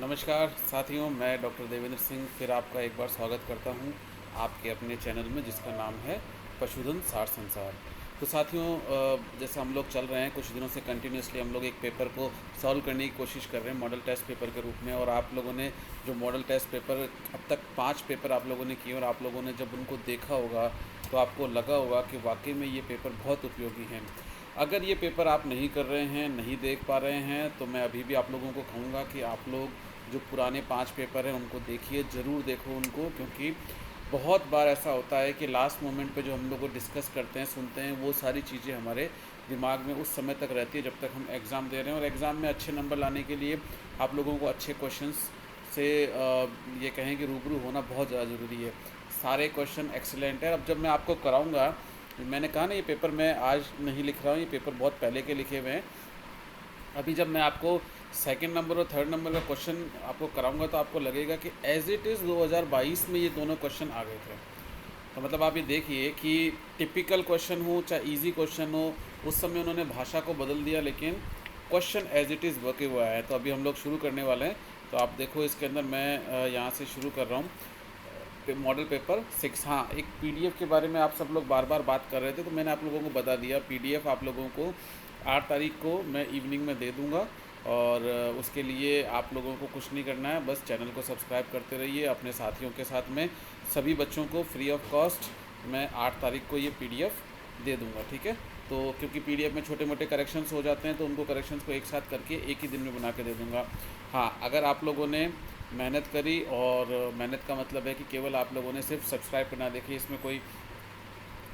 नमस्कार साथियों, मैं डॉक्टर देवेंद्र सिंह फिर आपका एक बार स्वागत करता हूं आपके अपने चैनल में जिसका नाम है पशुधन सार संसार। तो साथियों, जैसे हम लोग चल रहे हैं कुछ दिनों से कंटिन्यूसली हम लोग एक पेपर को सॉल्व करने की कोशिश कर रहे हैं मॉडल टेस्ट पेपर के रूप में। और आप लोगों ने जो मॉडल टेस्ट पेपर अब तक 5 पेपर आप लोगों ने किए और आप लोगों ने जब उनको देखा होगा तो आपको लगा होगा कि वाकई में ये पेपर बहुत उपयोगी हैं। अगर ये पेपर आप नहीं कर रहे हैं, नहीं देख पा रहे हैं, तो मैं अभी भी आप लोगों को कहूँगा कि आप लोग जो पुराने 5 पेपर हैं उनको देखिए, ज़रूर देखो उनको, क्योंकि बहुत बार ऐसा होता है कि लास्ट मोमेंट पे जो हम लोग को डिस्कस करते हैं, सुनते हैं, वो सारी चीज़ें हमारे दिमाग में उस समय तक रहती है जब तक हम एग्ज़ाम दे रहे हैं। और एग्ज़ाम में अच्छे नंबर लाने के लिए आप लोगों को अच्छे क्वेश्चंस से ये कहें कि रूबरू होना बहुत ज़्यादा ज़रूरी है। सारे क्वेश्चन एक्सीलेंट है। अब जब मैं आपको कराऊँगा, मैंने कहा ना ये पेपर मैं आज नहीं लिख रहा हूँ, ये पेपर बहुत पहले के लिखे हुए हैं। अभी जब मैं आपको सेकंड नंबर और थर्ड नंबर का क्वेश्चन आपको कराऊंगा तो आपको लगेगा कि एज इट इज़ 2022 में ये दोनों क्वेश्चन आ गए थे। तो मतलब आप ये देखिए कि टिपिकल क्वेश्चन हो चाहे इजी क्वेश्चन हो, उस समय उन्होंने भाषा को बदल दिया लेकिन क्वेश्चन एज इट इज़ वर्के हुआ है। तो अभी हम लोग शुरू करने वाले हैं। तो आप देखो इसके अंदर मैं यहाँ से शुरू कर रहा हूँ। Model paper 6। हाँ, एक पीडीएफ के बारे में आप सब लोग बार बार बात कर रहे थे, तो मैंने आप लोगों को बता दिया पीडीएफ आप लोगों को 8 तारीख को मैं इवनिंग में दे दूंगा। और उसके लिए आप लोगों को कुछ नहीं करना है, बस चैनल को सब्सक्राइब करते रहिए अपने साथियों के साथ में। सभी बच्चों को फ्री ऑफ कॉस्ट मैं 8 तारीख को ये पीडीएफ दे दूंगा, ठीक है। तो क्योंकि पीडीएफ में छोटे मोटे करेक्शंस हो जाते हैं तो उनको करेक्शंस को एक साथ करके एक ही दिन में बना के दे दूँगा। हाँ, अगर आप लोगों ने मेहनत करी, और मेहनत का मतलब है कि केवल आप लोगों ने सिर्फ सब्सक्राइब करना, देखिए इसमें कोई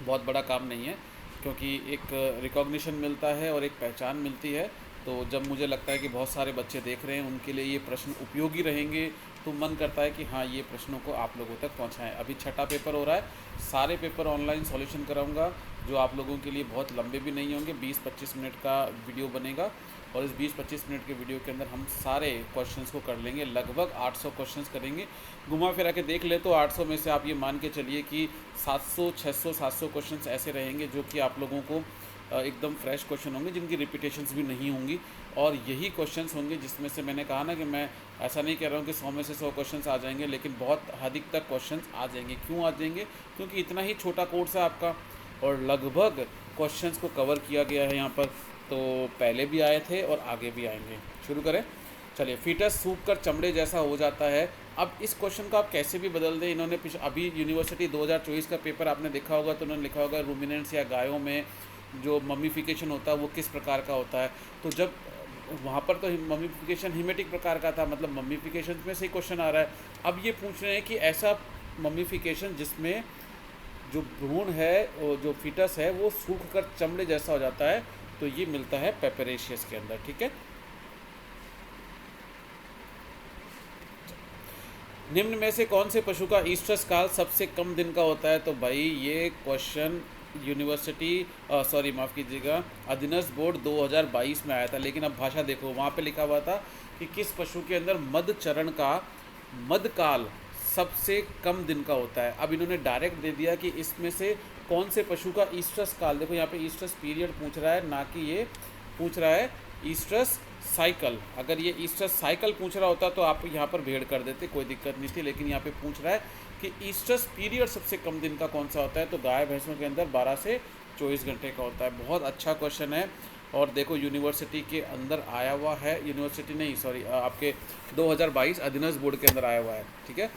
बहुत बड़ा काम नहीं है, क्योंकि एक रिकॉग्निशन मिलता है और एक पहचान मिलती है। तो जब मुझे लगता है कि बहुत सारे बच्चे देख रहे हैं, उनके लिए ये प्रश्न उपयोगी रहेंगे, तो मन करता है कि हाँ, ये प्रश्नों को आप लोगों तक पहुंचाएं। अभी 6ठा पेपर हो रहा है, सारे पेपर ऑनलाइन सॉल्यूशन कराऊंगा, जो आप लोगों के लिए बहुत लंबे भी नहीं होंगे। 20-25 मिनट का वीडियो बनेगा और इस 20-25 मिनट के वीडियो के अंदर हम सारे क्वेश्चंस को कर लेंगे। लगभग 800 क्वेश्चंस करेंगे। घुमा फिरा के देख ले तो 800 में से आप ये मान के चलिए कि 700, 600, 700 क्वेश्चंस ऐसे रहेंगे जो कि आप लोगों को एकदम फ्रेश क्वेश्चन होंगे, जिनकी रिपीटेशंस भी नहीं होंगी। और यही क्वेश्चंस होंगे जिसमें से मैंने कहा ना कि मैं ऐसा नहीं कह रहा हूँ कि 100 में से 100 क्वेश्चंस आ जाएंगे, लेकिन बहुत अधिक तक क्वेश्चंस आ जाएंगे। क्यों आ जाएंगे? क्योंकि इतना ही छोटा कोर्स है आपका और लगभग क्वेश्चंस को कवर किया गया है यहाँ पर। तो पहले भी आए थे और आगे भी आएंगे। शुरू करें, चलिए। फीटस सूख कर चमड़े जैसा हो जाता है। अब इस क्वेश्चन को आप कैसे भी बदल दें। इन्होंने अभी यूनिवर्सिटी 2024 का पेपर आपने देखा होगा तो उन्होंने लिखा होगा रूमिनेंट्स या गायों में जो मम्मीफिकेशन होता है वो किस प्रकार का होता है। तो जब वहाँ पर तो मम्मीफिकेशन हिमेटिक प्रकार का था, मतलब मम्मीफिकेशन में से ही क्वेश्चन आ रहा है। अब ये पूछ रहे हैं कि ऐसा मम्मीफिकेशन जिसमें जो भ्रूण है, जो फीटस है, वो सूख कर चमड़े जैसा हो जाता है, तो ये मिलता है पेपरेशियस के अंदर, ठीक है। निम्न में से कौन से पशु का ईस्ट्रस काल सबसे कम दिन का होता है? तो भाई ये क्वेश्चन यूनिवर्सिटी सॉरी माफ़ कीजिएगा, अधीनस्थ बोर्ड 2022 में आया था। लेकिन अब भाषा देखो, वहाँ पे लिखा हुआ था कि किस पशु के अंदर मध चरण का मध काल सबसे कम दिन का होता है। अब इन्होंने डायरेक्ट दे दिया कि इसमें से कौन से पशु का ईस्ट्रस काल। देखो यहाँ पे ईस्ट्रस पीरियड पूछ रहा है, ना कि ये पूछ रहा है ईस्ट्रस साइकिल। अगर ये ईस्ट्रस साइकिल पूछ रहा होता तो आप यहाँ पर भेड़ कर देते, कोई दिक्कत नहीं थी। लेकिन यहाँ पे पूछ रहा है कि ईस्ट्रस पीरियड सबसे कम दिन का कौन सा होता है, तो गाय भैंसों के अंदर 12 से 24 घंटे का होता है। बहुत अच्छा क्वेश्चन है। और देखो यूनिवर्सिटी के अंदर आया हुआ है, यूनिवर्सिटी नहीं सॉरी आपके 2022 अधीनस्थ बोर्ड के अंदर आया हुआ है, ठीक है।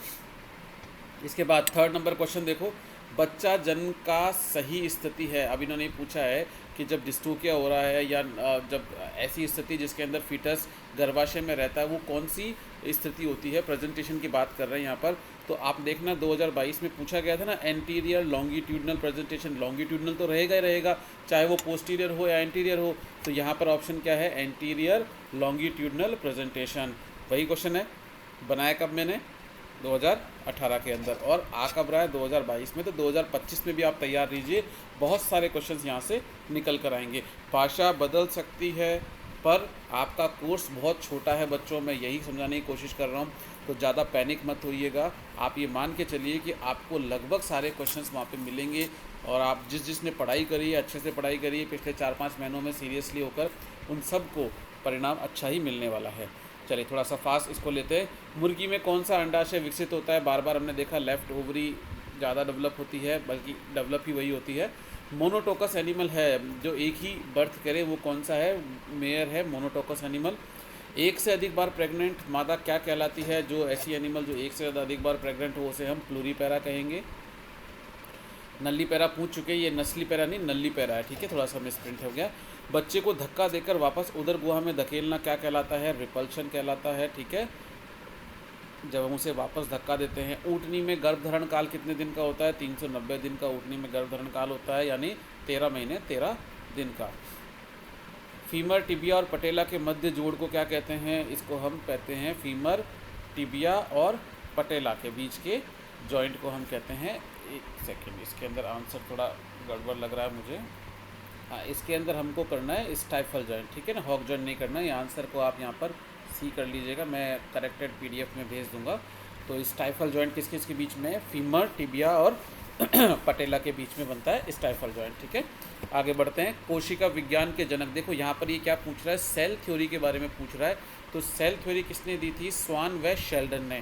इसके बाद थर्ड नंबर क्वेश्चन देखो, बच्चा जन्म का सही स्थिति है। अब इन्होंने पूछा है कि जब डिस्टोकिया हो रहा है या जब ऐसी स्थिति जिसके अंदर फीटस गर्भाशय में रहता है, वो कौन सी स्थिति होती है। प्रेजेंटेशन की बात कर रहे हैं यहाँ पर। तो आप देखना 2022 में पूछा गया था ना, एंटीरियर लॉन्गिट्यूडनल प्रेजेंटेशन। लॉन्गिट्यूडनल तो रहेगा ही रहेगा, चाहे वो पोस्टीरियर हो या एंटीरियर हो। तो यहाँ पर ऑप्शन क्या है? Anterior longitudinal presentation. वही क्वेश्चन है। बनाया कब मैंने? 2018 के अंदर। और आ कब रहा है? 2022 में। तो 2025 में भी आप तैयार रहिए, बहुत सारे क्वेश्चंस यहाँ से निकल कर आएंगे। भाषा बदल सकती है, पर आपका कोर्स बहुत छोटा है बच्चों, मैं यही समझाने की कोशिश कर रहा हूँ। तो ज़्यादा पैनिक मत होइएगा। आप ये मान के चलिए कि आपको लगभग सारे क्वेश्चंस वहाँ पे मिलेंगे। और आप जिसने पढ़ाई करी है, अच्छे से पढ़ाई करी है पिछले 4-5 महीनों में सीरियसली होकर, उन सब को परिणाम अच्छा ही मिलने वाला है। चलिए थोड़ा सा फास्ट इसको लेते हैं। मुर्गी में कौन सा अंडाशय विकसित होता है? बार बार हमने देखा लेफ्ट ओवरी ज़्यादा डेवलप होती है, बल्कि डेवलप ही वही होती है। मोनोटोकस एनिमल है जो एक ही बर्थ करे, वो कौन सा है? मेयर है मोनोटोकस एनिमल। एक से अधिक बार प्रेग्नेंट मादा क्या कहलाती है? जो ऐसी एनिमल जो एक से ज़्यादा अधिक बार प्रेग्नेंट हो उसे हम प्लूरीपेरा कहेंगे। नल्ली पैरा पूछ चुके, ये नस्ली पैरा नहीं नल्ली पैरा है, ठीक है, थोड़ा सा मिसप्रिंट हो गया। बच्चे को धक्का देकर वापस उदर गुहा में धकेलना क्या कहलाता है? रिपल्शन कहलाता है, ठीक है, जब हम उसे वापस धक्का देते हैं। ऊँटनी में गर्भधारण काल कितने दिन का होता है? 390 दिन का ऊँटनी में गर्भधारण काल होता है, यानी 13 महीने 13 दिन का। फीमर, टिबिया और पटेला के मध्य जोड़ को क्या कहते हैं? इसको हम कहते हैं फीमर, टिबिया और पटेला के बीच के जॉइंट को हम कहते हैं। एक सेकंड, इसके अंदर आंसर थोड़ा गड़बड़ लग रहा है मुझे। हाँ, इसके अंदर हमको करना है स्टाइफल जॉइंट, ठीक है ना, हॉक जॉइंट नहीं करना है। ये आंसर को आप यहाँ पर सी कर लीजिएगा, मैं करेक्टेड पीडीएफ में भेज दूंगा। तो स्टाइफल जॉइंट किस किस के बीच में? फीमर, टिबिया और पटेला के बीच में बनता है स्टाइफल जॉइंट, ठीक है। आगे बढ़ते हैं। कोशिका विज्ञान के जनक, देखो यहाँ पर ये क्या पूछ रहा है? सेल थ्योरी के बारे में पूछ रहा है। तो सेल थ्योरी किसने दी थी? स्वान व शेल्डन ने।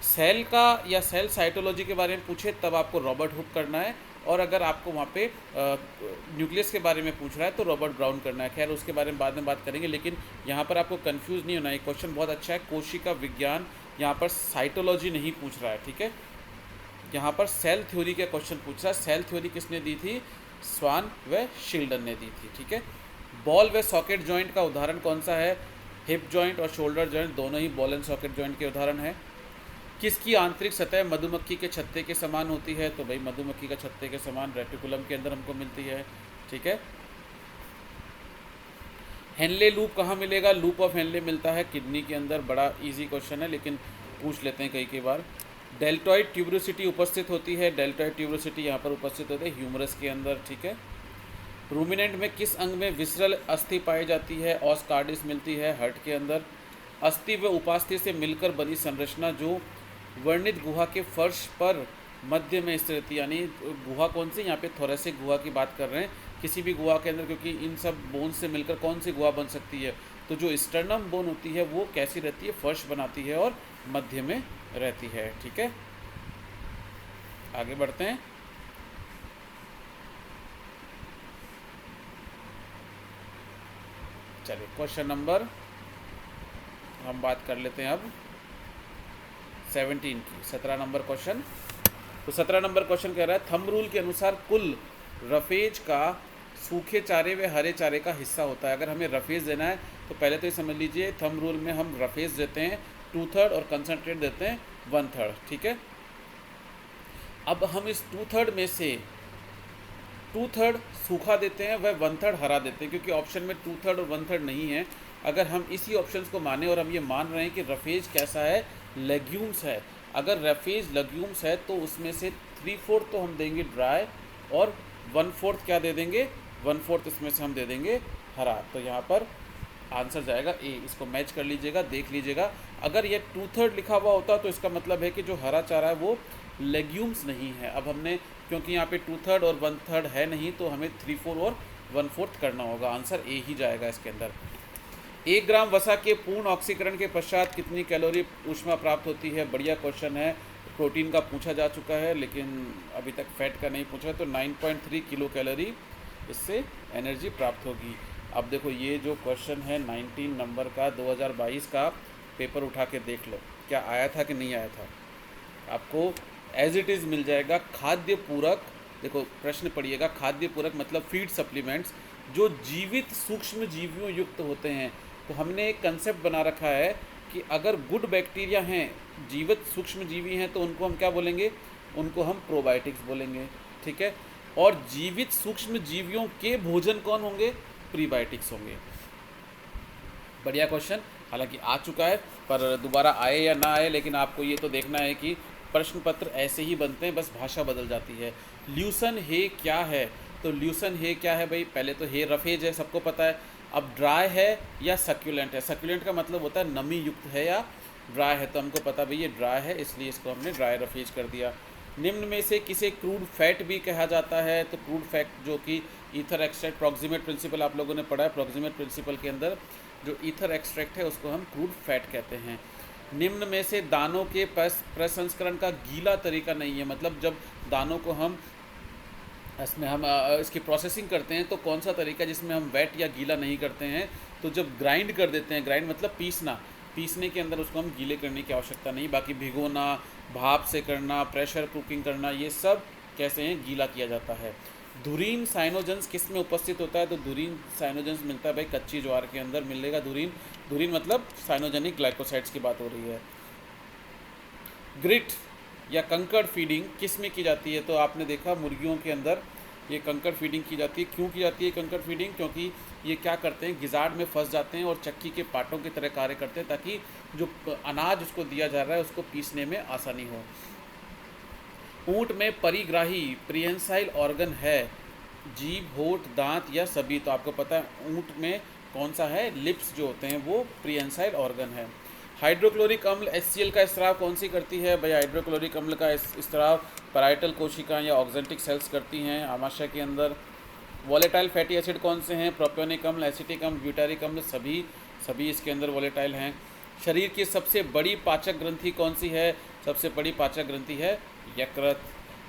सेल का या सेल साइटोलॉजी के बारे में पूछे तब आपको रॉबर्ट हुक करना है, और अगर आपको वहाँ पे न्यूक्लियस के बारे में पूछ रहा है तो रॉबर्ट ब्राउन करना है। खैर उसके बारे में बाद में बात करेंगे, लेकिन यहाँ पर आपको कंफ्यूज नहीं होना है। क्वेश्चन बहुत अच्छा है। कोशिका विज्ञान, यहाँ पर साइटोलॉजी नहीं पूछ रहा है, ठीक है, यहाँ पर सेल थ्योरी का क्वेश्चन पूछ रहा है। सेल थ्योरी किसने दी थी? स्वान व शिल्डन ने दी थी, ठीक है। बॉल व सॉकेट जॉइंट का उदाहरण कौन सा है? हिप जॉइंट और शोल्डर जॉइंट दोनों ही बॉल एंड सॉकेट जॉइंट के उदाहरण है। किसकी आंतरिक सतह मधुमक्खी के छत्ते के समान होती है? तो भाई मधुमक्खी का छत्ते के समान रेटिकुलम के अंदर हमको मिलती है, ठीक है। हेनले लूप कहाँ मिलेगा? लूप ऑफ हेनले मिलता है किडनी के अंदर। बड़ा इजी क्वेश्चन है लेकिन पूछ लेते हैं कई बार। डेल्टॉइड ट्यूबरोसिटी उपस्थित होती है, डेल्टॉइड ट्यूबरोसिटी यहाँ पर उपस्थित होती है ह्यूमरस के अंदर, ठीक है। रूमिनेंट में किस अंग में विसरल अस्थि पाई जाती है? ऑस कार्डिस मिलती है हार्ट के अंदर। अस्थि व उपास्थि से मिलकर बनी संरचना जो वर्णित गुहा के फर्श पर मध्य में स्थित रहती है, यानी गुहा कौन सी? यहाँ पे थोरेसिक गुहा की बात कर रहे हैं। किसी भी गुहा के अंदर, क्योंकि इन सब बोन से मिलकर कौन सी गुहा बन सकती है? तो जो स्टर्नम बोन होती है वो कैसी रहती है? फर्श बनाती है और मध्य में रहती है, ठीक है। आगे बढ़ते हैं। चलिए क्वेश्चन नंबर हम बात कर लेते हैं अब 17 की। 17 नंबर क्वेश्चन। तो 17 नंबर क्वेश्चन कह रहा है थंब रूल के अनुसार कुल रफेज का सूखे चारे व हरे चारे का हिस्सा होता है। अगर हमें रफेज देना है तो पहले तो ये समझ लीजिए थंब रूल में हम रफेज देते हैं 2/3 और कंसनट्रेट देते हैं 1/3, ठीक है। अब हम इस 2/3 में से 2/3 सूखा देते हैं व 1/3 हरा देते हैं, क्योंकि ऑप्शन में 2/3 और 1/3 नहीं है। अगर हम इसी ऑप्शंस को माने और हम ये मान रहे हैं कि रफेज कैसा है? लेग्यूम्स है। अगर रफेज लेग्यूम्स है तो उसमें से 3/4 तो हम देंगे ड्राई और 1/4 क्या दे देंगे? 1/4 इसमें से हम दे देंगे हरा। तो यहाँ पर आंसर जाएगा ए। इसको मैच कर लीजिएगा, देख लीजिएगा। अगर ये 2/3 लिखा हुआ होता तो इसका मतलब है कि जो हरा चारा है वो लेग्यूम्स नहीं है। अब हमने क्योंकि यहाँ पे 2/3 और 1/3 है नहीं तो हमें 3/4 और 1/4 करना होगा। आंसर ए ही जाएगा इसके अंदर। 1 ग्राम वसा के पूर्ण ऑक्सीकरण के पश्चात कितनी कैलोरी ऊष्मा प्राप्त होती है? बढ़िया क्वेश्चन है। प्रोटीन का पूछा जा चुका है लेकिन अभी तक फैट का नहीं पूछा। तो 9.3 किलो कैलोरी इससे एनर्जी प्राप्त होगी। अब देखो ये जो क्वेश्चन है 19 नंबर का 2022 का, पेपर उठा के देख लो क्या आया था कि नहीं आया था। आपको एज इट इज़ मिल जाएगा। खाद्य पूरक, देखो प्रश्न पढ़िएगा, खाद्य पूरक मतलब फीड सप्लीमेंट्स जो जीवित सूक्ष्म जीवियों युक्त होते हैं। तो हमने एक कंसेप्ट बना रखा है कि अगर गुड बैक्टीरिया हैं, जीवित सूक्ष्म जीवी हैं, तो उनको हम क्या बोलेंगे? उनको हम प्रोबायोटिक्स बोलेंगे, ठीक है। और जीवित सूक्ष्म जीवियों के भोजन कौन होंगे? प्रीबायोटिक्स होंगे। बढ़िया क्वेश्चन, हालांकि आ चुका है पर दोबारा आए या ना आए, लेकिन आपको ये तो देखना है कि प्रश्न पत्र ऐसे ही बनते हैं, बस भाषा बदल जाती है। ल्यूसन हे क्या है? तो ल्यूसन हे क्या है भाई? पहले तो हे रफेज है, सबको पता है। अब ड्राई है या सक्यूलेंट है? सक्यूलेंट का मतलब होता है नमी युक्त है या ड्राई है, तो हमको पता भाई ये ड्राई है, इसलिए इसको हमने ड्राई रफेज कर दिया। निम्न में से किसे क्रूड फैट भी कहा जाता है? तो क्रूड फैट जो कि ईथर एक्सट्रैक्ट, प्रॉक्सिमेट प्रिंसिपल आप लोगों ने पढ़ा है। प्रॉक्सिमेट प्रिंसिपल के अंदर जो ईथर एक्सट्रैक्ट है उसको हम क्रूड फैट कहते हैं। निम्न में से दानों के प्रसंस्करण का गीला तरीका नहीं है, मतलब जब दानों को हम इसमें हम इसकी प्रोसेसिंग करते हैं तो कौन सा तरीका जिसमें हम वेट या गीला नहीं करते हैं। तो जब ग्राइंड कर देते हैं, ग्राइंड मतलब पीसना, पीसने के अंदर उसको हम गीले करने की आवश्यकता नहीं। बाकी भिगोना, भाप से करना, प्रेशर कुकिंग करना, ये सब कैसे हैं, गीला किया जाता है। धुरीन साइनोजेंस किस में उपस्थित होता है, तो धुरीन साइनोजेंस मिलता है भाई कच्ची ज्वार के अंदर मिलेगा धुरीन। धुरीन मतलब साइनोजेनिक ग्लाइकोसाइड्स की बात हो रही है। ग्रिट या कंकड़ फीडिंग किस में की जाती है, तो आपने देखा मुर्गियों के अंदर ये कंकड़ फीडिंग की जाती है। क्यों की जाती है कंकड़ फीडिंग, क्योंकि ये क्या करते हैं, गिजार्ड में फंस जाते हैं और चक्की के पाटों की तरह कार्य करते हैं, ताकि जो अनाज उसको दिया जा रहा है उसको पीसने में आसानी हो। ऊँट में परिग्राही प्रिहेंसाइल ऑर्गन है, जीभ, होठ, दांत या सभी। तो आपको पता है ऊँट में कौन सा है, लिप्स जो होते हैं वो प्रिहेंसाइल ऑर्गन है। हाइड्रोक्लोरिक अम्ल HCl का स्राव कौन सी करती है, भाई हाइड्रोक्लोरिक अम्ल का स्राव पैराइटल कोशिकाएं या ऑक्जेंटिक सेल्स करती हैं आमाशय के अंदर। वॉलेटाइल फैटी एसिड कौन से हैं, प्रोपियोनिक अम्ल, एसिटिक अम्ल, ब्यूटारिक अम्ल, सभी इसके अंदर वॉलेटाइल हैं। शरीर की सबसे बड़ी पाचक ग्रंथि कौन सी है, सबसे बड़ी पाचक ग्रंथि है यकृत।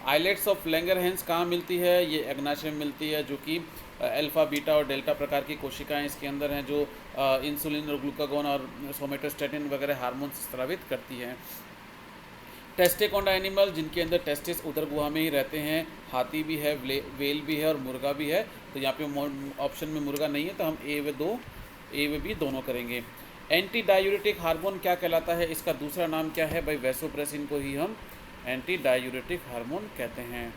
आइलेट्स ऑफ लैंगरहैंस कहाँ मिलती है, ये अग्नाशय में मिलती है, जो कि अल्फ़ा, बीटा और डेल्टा प्रकार की कोशिकाएं इसके अंदर हैं, जो इंसुलिन और ग्लूकागोन और सोमेटोस्टेटिन वगैरह हार्मोन स्रावित करती हैं। टेस्टेकोंडा एनिमल जिनके अंदर टेस्टिस उदर गुहा में ही रहते हैं, हाथी भी है, वेल भी है और मुर्गा भी है। तो यहाँ पे ऑप्शन में मुर्गा नहीं है, तो हम ए व बी दोनों करेंगे। एंटी डायूरेटिक हार्मोन क्या कहलाता है, इसका दूसरा नाम क्या है, भाई वैसोप्रेसिन को ही हम एंटी डायूरेटिक हार्मोन कहते हैं।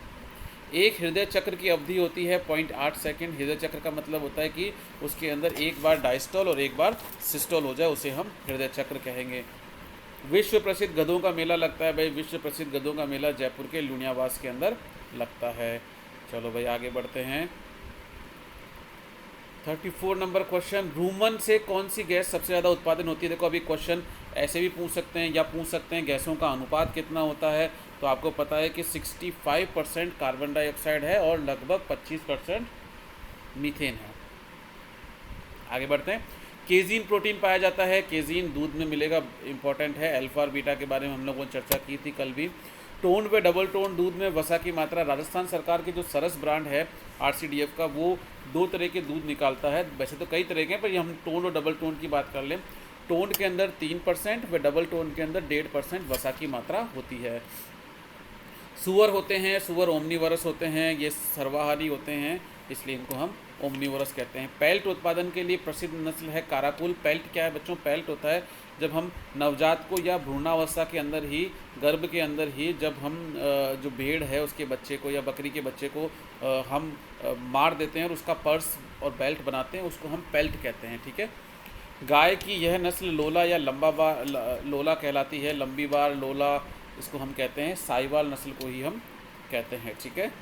एक हृदय चक्र की अवधि होती है 0.8 सेकेंड। हृदय चक्र का मतलब होता है कि उसके अंदर एक बार डायस्टोल और एक बार सिस्टोल हो जाए, उसे हम हृदय चक्र कहेंगे। विश्व प्रसिद्ध गधों का मेला लगता है, भाई विश्व प्रसिद्ध गधों का मेला जयपुर के लुनियावास के अंदर लगता है। चलो भाई आगे बढ़ते हैं। 34 नंबर क्वेश्चन, रूमन से कौन सी गैस सबसे ज़्यादा उत्पादन होती है। देखो अभी क्वेश्चन ऐसे भी पूछ सकते हैं या पूछ सकते हैं गैसों का अनुपात कितना होता है। तो आपको पता है कि 65% कार्बन डाइऑक्साइड है और लगभग 25% मीथेन है। आगे बढ़ते हैं। केजीन प्रोटीन पाया जाता है, केजीन दूध में मिलेगा, इंपॉर्टेंट है। अल्फा और बीटा के बारे में हम लोगों ने चर्चा की थी कल भी। टोन्ड व डबल टोन दूध में वसा की मात्रा, राजस्थान सरकार की जो सरस ब्रांड है RCDF का, वो 2 तरह के दूध निकालता है। वैसे तो कई तरह के हैं, पर हम टोन और डबल टोन की बात कर लें। टोन के अंदर 3% व डबल टोन के अंदर 1.5% वसा की मात्रा होती है। सुअर होते हैं, सुअर ओमनीवरस होते हैं, ये सर्वाहारी होते हैं, इसलिए इनको हम ओमनीवरस कहते हैं। पेल्ट उत्पादन के लिए प्रसिद्ध नस्ल है काराकुल। पेल्ट क्या है बच्चों, पेल्ट होता है जब हम नवजात को या भ्रूणावस्था के अंदर ही, गर्भ के अंदर ही, जब हम जो भेड़ है उसके बच्चे को या बकरी के बच्चे को हम मार देते हैं और उसका पर्स और बेल्ट बनाते हैं, उसको हम पेल्ट कहते हैं। ठीक है। गाय की यह नस्ल लोला या लंबा बार लोला कहलाती है, लंबी बार लोला इसको हम कहते हैं। साहिवाल नस्ल को ही हम कहते हैं। ठीक है।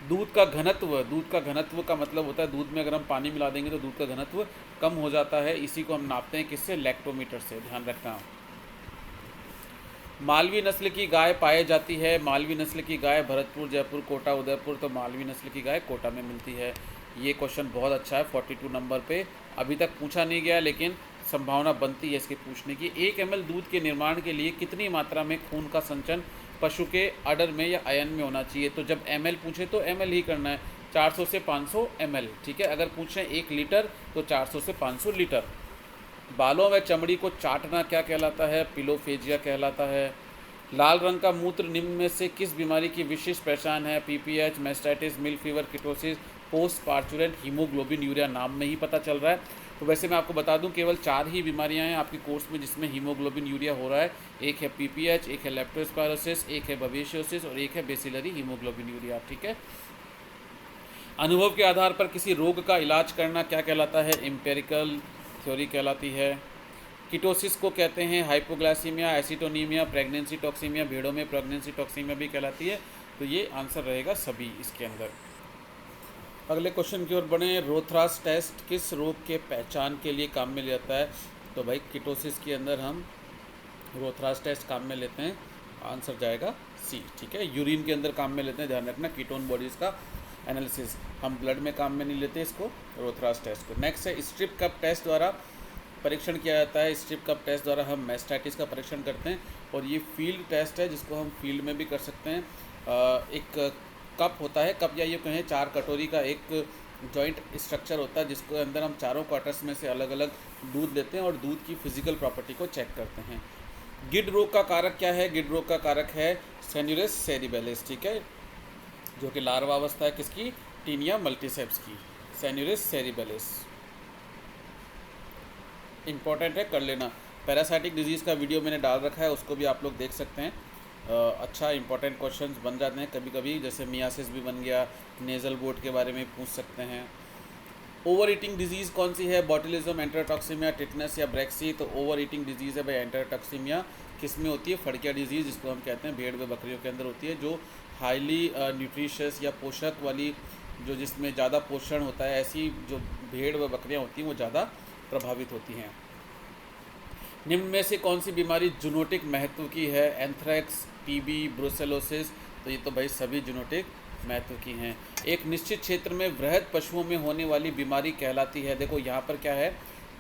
दूध का घनत्व का मतलब होता है दूध में अगर हम पानी मिला देंगे तो दूध का घनत्व कम हो जाता है। इसी को हम नापते हैं किससे, लैक्टोमीटर से, ध्यान रखना। मालवी नस्ल की गाय पाई जाती है, मालवी नस्ल की गाय भरतपुर, जयपुर, कोटा, उदयपुर। तो मालवी नस्ल की गाय कोटा में मिलती है। ये क्वेश्चन बहुत अच्छा है, 42 नंबर पे अभी तक पूछा नहीं गया, लेकिन संभावना बनती है इसके पूछने की। 1 ml दूध के निर्माण के लिए कितनी मात्रा में खून का संचरण पशु के अडर में या आयन में होना चाहिए। तो जब ml पूछे तो ml ही करना है, 400 से 500 ml। ठीक है। अगर पूछें 1 लीटर तो 400 से 500 लीटर। बालों व चमड़ी को चाटना क्या कहलाता है, पिलोफेजिया कहलाता है। लाल रंग का मूत्र निम्न में से किस बीमारी की विशिष्ट पहचान है, PPH, mastitis, milk fever, ketosis, post parturient haemoglobin urea. नाम में ही पता चल रहा है। तो वैसे मैं आपको बता दूं केवल 4 ही बीमारियां हैं आपके कोर्स में जिसमें हीमोग्लोबिन यूरिया हो रहा है। एक है PPH, एक है लेप्टोस्पायरोसिस, एक है बवेशियोसिस और एक है बेसिलरी हीमोग्लोबिन यूरिया। ठीक है। अनुभव के आधार पर किसी रोग का इलाज करना क्या कहलाता है, एम्पेरिकल थ्योरी कहलाती है। कीटोसिस को कहते हैं हाइपोग्लाइसीमिया, एसिटोनीमिया, प्रेगनेंसी टॉक्सीमिया, भेड़ों में प्रेगनेंसी टॉक्सीमिया भी कहलाती है। तो ये आंसर रहेगा सभी इसके अंदर। अगले क्वेश्चन की ओर बढ़े। रोथरास टेस्ट किस रोग के पहचान के लिए काम में लेता है। तो भाई कीटोसिस के अंदर हम रोथरास टेस्ट काम में लेते हैं, आंसर जाएगा C। ठीक है। यूरिन के अंदर काम में लेते हैं, ध्यान रखना, कीटोन बॉडीज़ का एनालिसिस। हम ब्लड में काम में नहीं लेते इसको, रोथरास टेस्ट को। नेक्स्ट है स्ट्रिप कप टेस्ट द्वारा परीक्षण किया जाता है। स्ट्रिप कप टेस्ट द्वारा हम मैस्टाइटिस का परीक्षण करते हैं, और ये फील्ड टेस्ट है जिसको हम फील्ड में भी कर सकते हैं। एक कप होता है, कप या ये कहें 4 कटोरी का एक जॉइंट स्ट्रक्चर होता है जिसको अंदर हम चारों क्वार्टर्स में से अलग अलग दूध लेते हैं और दूध की फिजिकल प्रॉपर्टी को चेक करते हैं। गिड रोग का कारक क्या है? गिड रोग का कारक है सेन्यूरस सेरिबेलिस, ठीक है, जो कि लार्वा अवस्था है किसकी? टीनिया मल्टीसेप्स की, सेन्यूरस सेरिबेलिस। इंपॉर्टेंट है, कर लेना। पैरासाइटिक डिजीज़ का वीडियो मैंने डाल रखा है, उसको भी आप लोग देख सकते हैं। अच्छा इंपॉर्टेंट क्वेश्चंस बन जाते हैं कभी कभी, जैसे मियासिस भी बन गया, नेज़ल बोर्ड के बारे में पूछ सकते हैं। ओवर ईटिंग डिजीज़ कौन सी है? बॉटुलिज्म, एंटेरोटॉक्सीमिया, टिटनस या ब्रेक्सी। तो ओवर ईटिंग डिजीज़ है भाई एंटेरोटॉक्सीमिया। किस में होती है? फड़किया डिजीज़, जिसको हम कहते हैं भेड़ व बकरियों के अंदर होती है, जो हाईली न्यूट्रिशियस या पोषक वाली, जो जिसमें ज़्यादा पोषण होता है, ऐसी जो भेड़ व बकरियाँ होती हैं वो ज़्यादा प्रभावित होती हैं। निम्न में से कौन सी बीमारी जूनोटिक महत्व की है? Anthrax, TB, brucellosis. तो ये तो भाई सभी जूनोटिक महत्व की हैं। एक निश्चित क्षेत्र में वृहद पशुओं में होने वाली बीमारी कहलाती है। देखो यहाँ पर क्या है,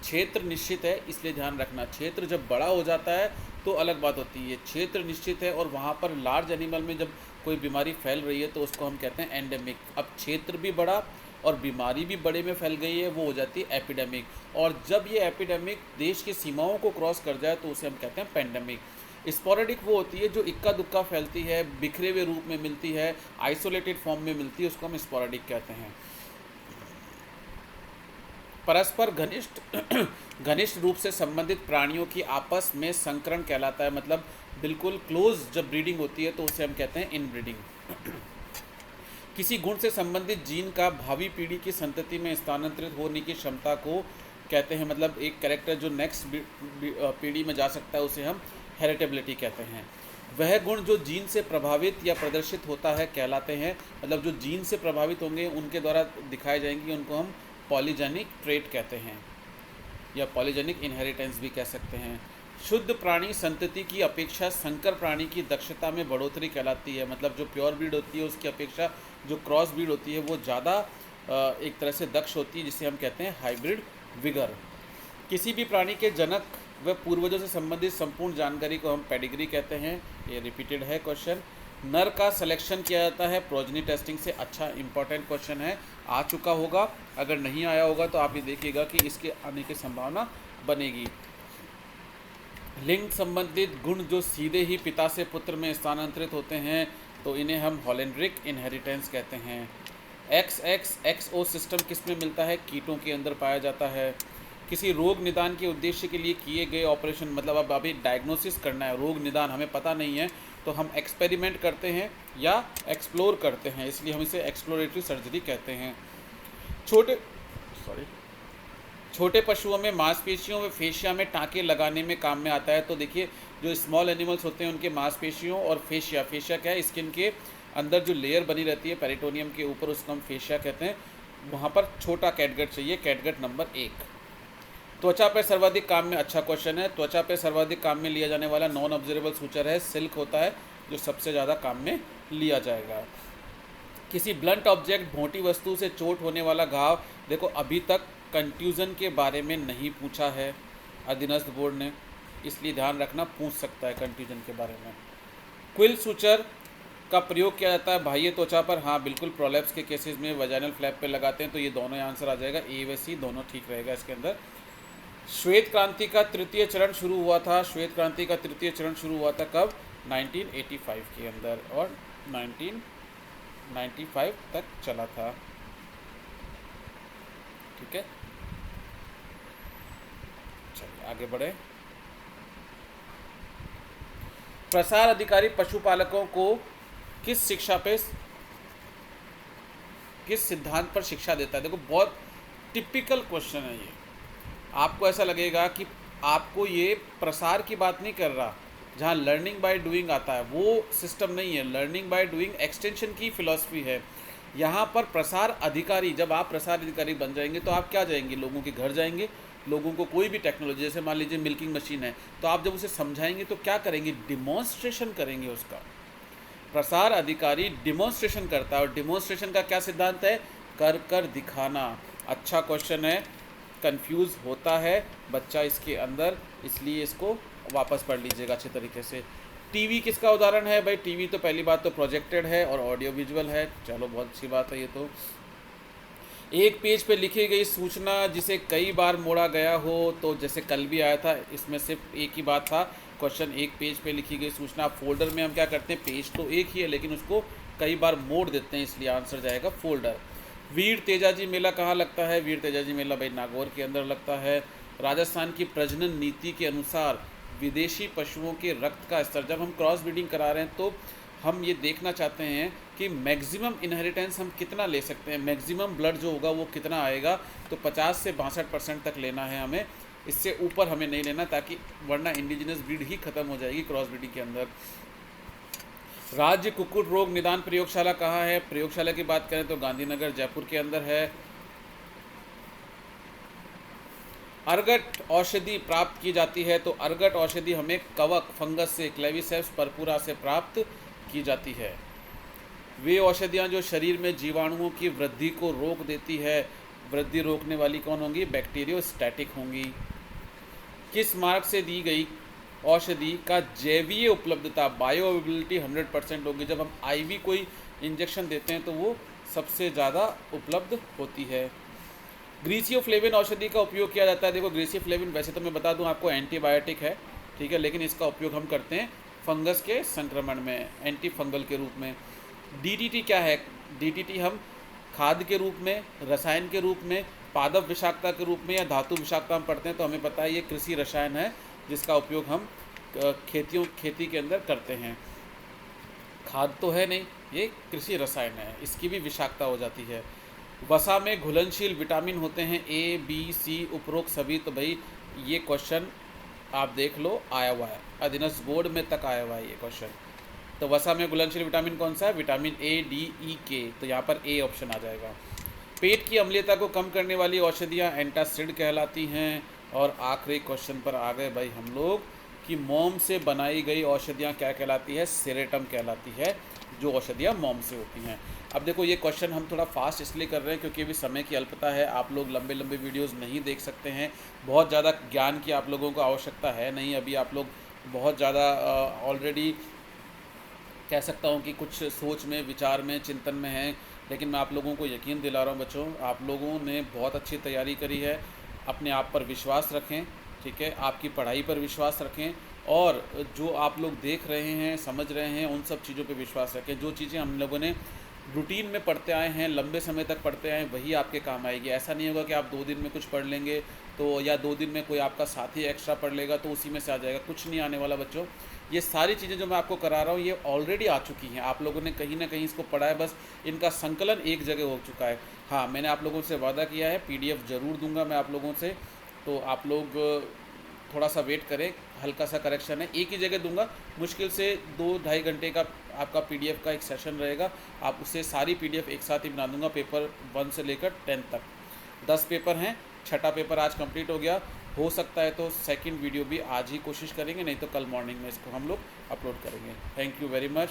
क्षेत्र निश्चित है, इसलिए ध्यान रखना। क्षेत्र जब बड़ा हो जाता है तो अलग बात होती है। क्षेत्र निश्चित है और वहाँ पर लार्ज एनिमल में जब कोई बीमारी फैल रही है तो उसको हम कहते हैं एंडेमिक। अब क्षेत्र भी बड़ा और बीमारी भी बड़े में फैल गई है, वो हो जाती है एपिडेमिक। और जब ये एपिडेमिक देश की सीमाओं को क्रॉस कर जाए तो उसे हम कहते हैं पेंडेमिक। स्पोरेडिक वो होती है जो इक्का दुक्का फैलती है, बिखरे हुए रूप में मिलती है, आइसोलेटेड फॉर्म में मिलती है, उसको हम स्पोरेडिक कहते हैं। परस्पर घनिष्ठ रूप से संबंधित प्राणियों की आपस में संकरण कहलाता है। मतलब बिल्कुल क्लोज जब ब्रीडिंग होती है तो उसे हम कहते हैं इनब्रीडिंग। किसी गुण से संबंधित जीन का भावी पीढ़ी की संतति में स्थानांतरित होने की क्षमता को कहते हैं, मतलब एक कैरेक्टर जो नेक्स्ट पीढ़ी में जा सकता है उसे हम हेरिटेबिलिटी कहते हैं। वह गुण जो जीन से प्रभावित या प्रदर्शित होता है कहलाते हैं, मतलब जो जीन से प्रभावित होंगे उनके द्वारा दिखाए जाएंगे, उनको हम पॉलीजेनिक ट्रेट कहते हैं या पॉलीजेनिक इनहेरिटेंस भी कह सकते हैं। शुद्ध प्राणी संतति की अपेक्षा संकर प्राणी की दक्षता में बढ़ोतरी कहलाती है। मतलब जो प्योर ब्रीड होती है उसकी अपेक्षा जो क्रॉस ब्रीड होती है वो ज़्यादा एक तरह से दक्ष होती है, जिसे हम कहते हैं हाइब्रिड विगर। किसी भी प्राणी के जनक व पूर्वजों से संबंधित संपूर्ण जानकारी को हम पेडिग्री कहते हैं। ये रिपीटेड है क्वेश्चन। नर का सिलेक्शन किया जाता है प्रोजनी टेस्टिंग से। अच्छा इंपॉर्टेंट क्वेश्चन है, आ चुका होगा, अगर नहीं आया होगा तो आप ये देखिएगा कि इसके आने की संभावना बनेगी। लिंग संबंधित गुण जो सीधे ही पिता से पुत्र में स्थानांतरित होते हैं तो इन्हें हम हॉलेंड्रिक इनहेरिटेंस कहते हैं। XXXO सिस्टम किस में मिलता है? कीटों के अंदर पाया जाता है। किसी रोग निदान के उद्देश्य के लिए किए गए ऑपरेशन, मतलब अब अभी डायग्नोसिस करना है, रोग निदान हमें पता नहीं है तो हम एक्सपेरिमेंट करते हैं या एक्सप्लोर करते हैं, इसलिए हम इसे एक्सप्लोरेटरी सर्जरी कहते हैं। छोटे पशुओं में मांसपेशियों व फेशिया में टाँके लगाने में काम में आता है। तो देखिए जो स्मॉल एनिमल्स होते हैं उनके मांसपेशियों और फेशिया क्या है, स्किन के अंदर जो लेयर बनी रहती है पेरिटोनियम के ऊपर, उसको हम फेशिया कहते हैं। वहाँ पर छोटा कैटगट चाहिए, कैटगट नंबर 1। त्वचा पर सर्वाधिक काम में, अच्छा क्वेश्चन है, त्वचा पर सर्वाधिक काम में लिया जाने वाला नॉन ऑब्जर्वेबल सूचर है सिल्क होता है, जो सबसे ज़्यादा काम में लिया जाएगा। किसी ब्लंट ऑब्जेक्ट भोंटी वस्तु से चोट होने वाला घाव, देखो अभी तक कंट्यूजन के बारे में नहीं पूछा है अधीनस्थ बोर्ड ने, इसलिए ध्यान रखना, पूछ सकता है कंट्यूजन के बारे में। क्विल सूचर का प्रयोग किया जाता है बाह्य त्वचा पर, हाँ बिल्कुल, प्रोलैप्स के केसेस में वजाइनल फ्लैप पे लगाते हैं, तो ये दोनों आंसर आ जाएगा, ए व सी दोनों ठीक रहेगा इसके अंदर। श्वेत क्रांति का तृतीय चरण शुरू हुआ था, श्वेत क्रांति का तृतीय चरण शुरू हुआ था कब? 1985 के अंदर, और 1995 तक चला था, ठीक है। चलिए आगे बढ़े। प्रसार अधिकारी पशुपालकों को किस सिद्धांत पर शिक्षा देता है? देखो बहुत टिपिकल क्वेश्चन है ये। आपको ऐसा लगेगा कि आपको ये प्रसार की बात नहीं कर रहा, जहाँ लर्निंग बाय डूइंग आता है वो सिस्टम नहीं है, लर्निंग बाय डूइंग एक्सटेंशन की फिलॉसफी है। यहाँ पर प्रसार अधिकारी, जब आप प्रसार अधिकारी बन जाएंगे तो आप क्या जाएंगे, लोगों के घर जाएंगे, लोगों को कोई भी टेक्नोलॉजी, जैसे मान लीजिए मिल्किंग मशीन है, तो आप जब उसे समझाएंगे तो क्या करेंगे, डिमॉन्स्ट्रेशन करेंगे उसका। प्रसार अधिकारी डिमॉन्स्ट्रेशन करता है, और डिमॉन्स्ट्रेशन का क्या सिद्धांत है? कर कर दिखाना। अच्छा क्वेश्चन है, कंफ्यूज होता है बच्चा इसके अंदर, इसलिए इसको वापस पढ़ लीजिएगा अच्छे तरीके से। टीवी किसका उदाहरण है भाई? टीवी तो पहली बात तो प्रोजेक्टेड है और ऑडियो विजुअल है, चलो बहुत अच्छी बात है ये तो। एक पेज पे लिखी गई सूचना जिसे कई बार मोड़ा गया हो, तो जैसे कल भी आया था, इसमें सिर्फ एक ही बात था क्वेश्चन, एक पेज पे लिखी गई सूचना। फोल्डर में हम क्या करते हैं, पेज तो एक ही है लेकिन उसको कई बार मोड़ देते हैं, इसलिए आंसर जाएगा फोल्डर। वीर तेजाजी मेला कहाँ लगता है? वीर तेजाजी मेला भाई नागौर के अंदर लगता है। राजस्थान की प्रजनन नीति के अनुसार विदेशी पशुओं के रक्त का स्तर, जब हम क्रॉस ब्रीडिंग करा रहे हैं तो हम ये देखना चाहते हैं कि मैक्सिमम इनहेरिटेंस हम कितना ले सकते हैं, मैक्सिमम ब्लड जो होगा वो कितना आएगा। तो 50 से 62% तक लेना है हमें, इससे ऊपर हमें नहीं लेना, ताकि वरना इंडिजिनस ब्रीड ही खत्म हो जाएगी क्रॉस ब्रीडिंग के अंदर। राज्य कुक्कुट रोग निदान प्रयोगशाला कहाँ है? प्रयोगशाला की बात करें तो गांधीनगर जयपुर के अंदर है। अर्गट औषधि प्राप्त की जाती है, तो अर्गट औषधि हमें कवक फंगस से, क्लेविसेप्स परपुरा से प्राप्त की जाती है। वे औषधियाँ जो शरीर में जीवाणुओं की वृद्धि को रोक देती है, वृद्धि रोकने वाली कौन होंगी? बैक्टीरियोस्टैटिक होंगी। किस मार्ग से दी गई औषधि का जैवीय उपलब्धता, बायोअवेलेबिलिटी 100% होगी? जब हम आईवी कोई इंजेक्शन देते हैं तो वो सबसे ज़्यादा उपलब्ध होती है। ग्रीसियोफ्लेविन औषधि का उपयोग किया जाता है। देखो ग्रीसियोफ्लेविन वैसे तो मैं बता दूं आपको एंटीबायोटिक है, ठीक है, लेकिन इसका उपयोग हम करते हैं फंगस के संक्रमण में, एंटी फंगल के रूप में। डीडीटी क्या है? डीडीटी हम खाद के रूप में, रसायन के रूप में, पादप विषाक्तता के रूप में या धातु विषाक्तता हम पढ़ते हैं, तो हमें पता है ये कृषि रसायन है जिसका उपयोग हम खेती के अंदर करते हैं। खाद तो है नहीं, ये कृषि रसायन है, इसकी भी विषाक्तता हो जाती है। वसा में घुलनशील विटामिन होते हैं ए बी सी, उपरोक्त सभी। तो भाई ये क्वेश्चन आप देख लो, आया हुआ है अधीनस्थ बोर्ड में तक आया हुआ है ये क्वेश्चन। तो वसा में घुलनशील विटामिन कौन सा है? विटामिन ए डी ई के, तो यहाँ पर ए ऑप्शन आ जाएगा। पेट की अम्लीयता को कम करने वाली औषधियाँ एंटासिड कहलाती हैं। और आखिरी क्वेश्चन पर आ गए भाई हम लोग कि मोम से बनाई गई औषधियाँ क्या कहलाती है? सेरेटम कहलाती है, जो औषधियाँ मोम से होती हैं। अब देखो ये क्वेश्चन हम थोड़ा फास्ट इसलिए कर रहे हैं क्योंकि अभी समय की अल्पता है, आप लोग लंबे लंबे वीडियोस नहीं देख सकते हैं, बहुत ज़्यादा ज्ञान की आप लोगों को आवश्यकता है नहीं, अभी आप लोग बहुत ज़्यादा ऑलरेडी कह सकता हूँ कि कुछ सोच में, विचार में, चिंतन में हैं, लेकिन मैं आप लोगों को यकीन दिला रहा हूँ बच्चों, आप लोगों ने बहुत अच्छी तैयारी करी है। अपने आप पर विश्वास रखें, ठीक है, आपकी पढ़ाई पर विश्वास रखें, और जो आप लोग देख रहे हैं, समझ रहे हैं, उन सब चीज़ों पर विश्वास रखें। जो चीज़ें हम लोगों ने रूटीन में पढ़ते आए हैं, लंबे समय तक पढ़ते आए हैं, वही आपके काम आएगी। ऐसा नहीं होगा कि आप 2 दिन में कुछ पढ़ लेंगे तो, या 2 दिन में कोई आपका साथी एक्स्ट्रा पढ़ लेगा तो उसी में से आ जाएगा, कुछ नहीं आने वाला बच्चों। ये सारी चीज़ें जो मैं आपको करा रहा हूँ ये ऑलरेडी आ चुकी हैं, आप लोगों ने कहीं ना कहीं इसको पढ़ा है, बस इनका संकलन एक जगह हो चुका है। हाँ, मैंने आप लोगों से वादा किया है PDF ज़रूर दूंगा मैं आप लोगों से, तो आप लोग थोड़ा सा वेट करें, हल्का सा करेक्शन है, एक ही जगह दूंगा। मुश्किल से 2-2.5 घंटे का आपका PDF का एक सेशन रहेगा, आप उससे सारी PDF एक साथ ही बना दूंगा, पेपर 1 से लेकर 10 तक। 10 पेपर हैं, 6ठा पेपर आज कंप्लीट हो गया। हो सकता है तो सेकंड वीडियो भी आज ही कोशिश करेंगे, नहीं तो कल मॉर्निंग में इसको हम लोग अपलोड करेंगे। Thank you very much.